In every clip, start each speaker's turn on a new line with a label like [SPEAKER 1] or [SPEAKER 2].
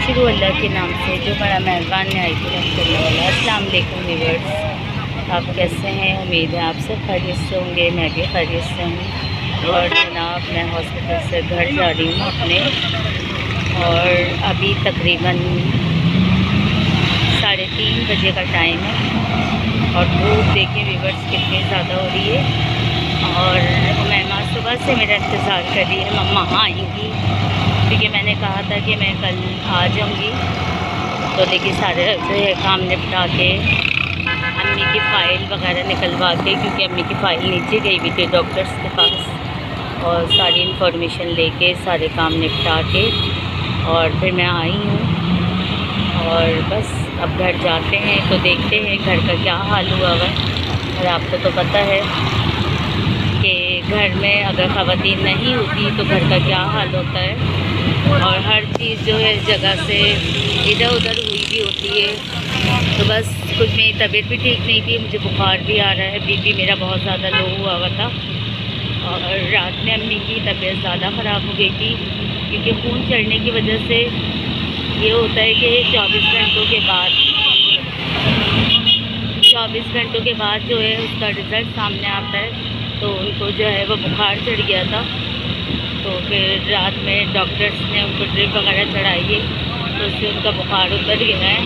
[SPEAKER 1] शुरू अल्लाह के नाम से जो बड़ा मेहरबान नहायत रहम करने वाला। अस्सलाम वालेकुम व्यूअर्स, आप कैसे हैं? उम्मीद है आप सब खैरियत से होंगे। मैं भी खैरियत से हूँ। और जनाब मैं हॉस्पिटल से घर जा रही हूँ अपने, और अभी तकरीबन 3:30 बजे का टाइम है और धूप देखिए व्यूअर्स कितनी ज़्यादा हो रही है। और मेहमान सुबह से मेरा इंतज़ार कर रही है, मम्मा आएंगी, क्योंकि मैंने कहा था कि मैं कल आ जाऊंगी। तो लेकिन सारे जो है काम निपटा के अम्मी की फ़ाइल वगैरह निकलवा के, क्योंकि अम्मी की फ़ाइल नीचे गई हुई थी डॉक्टर्स के पास, और सारी इन्फॉर्मेशन लेके सारे काम निपटा के और फिर मैं आई हूँ। और बस अब घर जाते हैं तो देखते हैं घर का क्या हाल हुआ है। और आपको तो पता है कि घर में अगर ख़वातीन नहीं होती तो घर का क्या हाल होता है। और हर चीज़ जो है जगह से इधर उधर हुई भी होती है। तो बस कुछ मेरी तबीयत भी ठीक नहीं थी, मुझे बुखार भी आ रहा है, बीपी मेरा बहुत ज़्यादा लो हुआ था। और रात में अम्मी की तबीयत ज़्यादा ख़राब हो गई थी, क्योंकि खून चढ़ने की वजह से ये होता है कि 24 घंटों के बाद जो है उसका रिज़ल्ट सामने आता है। तो उनको जो है वो बुखार चढ़ गया था। तो फिर रात में डॉक्टर्स ने उनको ड्रिप वगैरह चढ़ाई है, तो उससे उनका बुखार उतर गया है।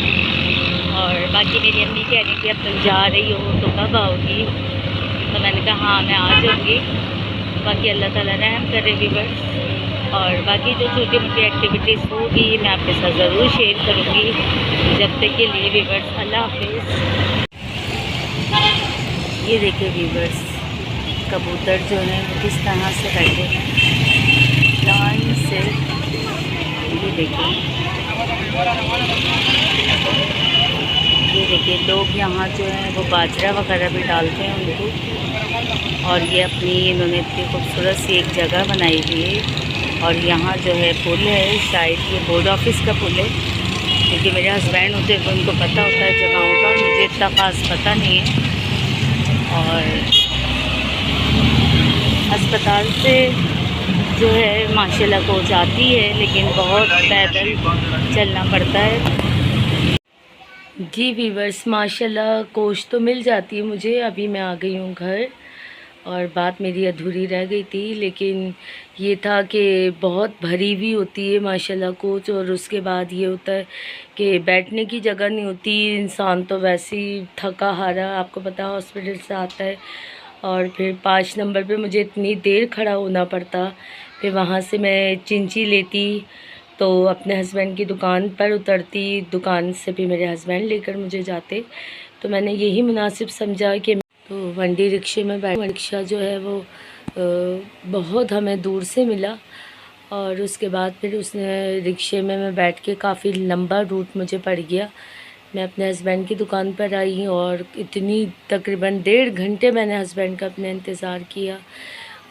[SPEAKER 1] और बाकी मेरी अम्मी कह रही थी अब तुम जा रही हो तो कब आओगी? तो मैंने कहा हाँ मैं आ जाऊँगी। बाकी अल्लाह ताला रहम करे व्यूअर्स। और बाकी जो छोटी मोटी एक्टिविटीज़ होगी मैं आपके साथ ज़रूर शेयर करूँगी। जब तक के लिए व्यूअर्स अल्लाह हाफिज़। ये देखिए व्यूअर्स, कबूतर जो हैं वो किस तरह से बैठे हैं लाइन से। ये देखिए लोग यहाँ जो है वो बाजरा वगैरह भी डालते हैं उनको। और ये अपनी इन्होंने इतनी खूबसूरत सी एक जगह बनाई हुई है। और यहाँ जो है पुल है, शायद ये बोर्ड ऑफिस का पुल है, क्योंकि मेरे हस्बैंड होते हैं तो उनको पता होता है जगहों का, मुझे इतना ख़ास पता नहीं है। और अस्पताल से जो है माशाल्लाह कोच आती है, लेकिन बहुत पैदल चलना पड़ता है। जी व्यूअर्स, माशाल्लाह कोच तो मिल जाती है मुझे। अभी मैं आ गई हूँ घर, और बात मेरी अधूरी रह गई थी, लेकिन ये था कि बहुत भरी भी होती है माशाल्लाह कोच। और उसके बाद ये होता है कि बैठने की जगह नहीं होती, इंसान तो वैसे ही थका हारा आपको पता हॉस्पिटल से आता है। और फिर 5 नंबर पे मुझे इतनी देर खड़ा होना पड़ता। फिर वहाँ से मैं चिंची लेती तो अपने हस्बैंड की दुकान पर उतरती, दुकान से भी मेरे हस्बैंड लेकर मुझे जाते। तो मैंने यही मुनासिब समझा कि तो वंडी रिक्शे में बैठ, रिक्शा जो है वो बहुत हमें दूर से मिला। और उसके बाद फिर उसने रिक्शे में मैं बैठ के काफ़ी लंबा रूट मुझे पड़ गया। मैं अपने हस्बैंड की दुकान पर आई और इतनी तकरीबन 1.5 घंटे मैंने हस्बैंड का अपने इंतज़ार किया।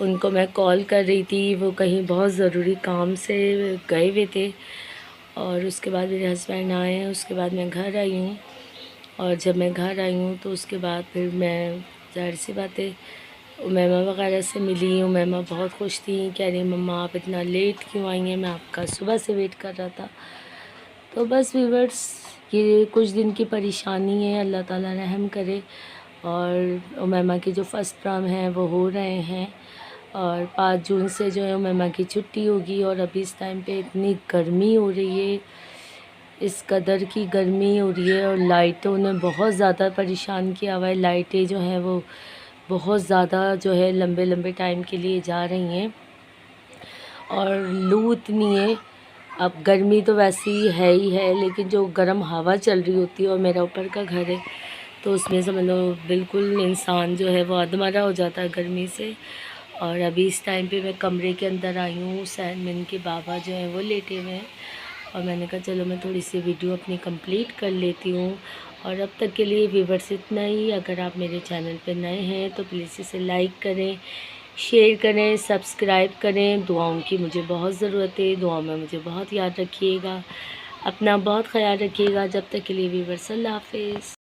[SPEAKER 1] उनको मैं कॉल कर रही थी, वो कहीं बहुत ज़रूरी काम से गए हुए थे। और उसके बाद मेरे हस्बैंड आए, उसके बाद मैं घर आई हूँ। और जब मैं घर आई हूँ तो उसके बाद फिर मैं ज़ाहिर सी बात है उमैमा वगैरह से मिली। उमैमा बहुत खुश थी, कह रही मम्मा आप इतना लेट क्यों आई हैं, मैं आपका सुबह से वेट कर रहा था। तो बस व्यूअर्स, ये कुछ दिन की परेशानी है, अल्लाह ताला रहम करे। और उमैमा के जो फ़र्स्ट प्रोग्राम हैं वो हो रहे हैं, और 5 जून से जो है उमैमा की छुट्टी होगी। और अभी इस टाइम पे इतनी गर्मी हो रही है, इस कदर की गर्मी हो रही है। और लाइटों ने बहुत ज़्यादा परेशान किया हुआ है। लाइटें जो हैं वो बहुत ज़्यादा जो है लंबे लंबे टाइम के लिए जा रही हैं, और लू इतनी है। अब गर्मी तो वैसे ही है, लेकिन जो गर्म हवा चल रही होती है, और मेरा ऊपर का घर है तो उसमें समझ लो बिल्कुल इंसान जो है वो अधमरा हो जाता है गर्मी से। और अभी इस टाइम पे मैं कमरे के अंदर आई हूँ, सैनमिन के बाबा जो हैं वो लेटे हुए हैं। और मैंने कहा चलो मैं थोड़ी सी वीडियो अपनी कंप्लीट कर लेती हूँ। और अब तक के लिए व्यूअर्स इतना ही। अगर आप मेरे चैनल पर नए हैं तो प्लीज़ इसे लाइक करें, शेयर करें, सब्सक्राइब करें। दुआओं की मुझे बहुत ज़रूरत है, दुआओं में मुझे बहुत याद रखिएगा। अपना बहुत ख्याल रखिएगा। जब तक के लिए व्यूअर्स अल्लाह हाफिज़।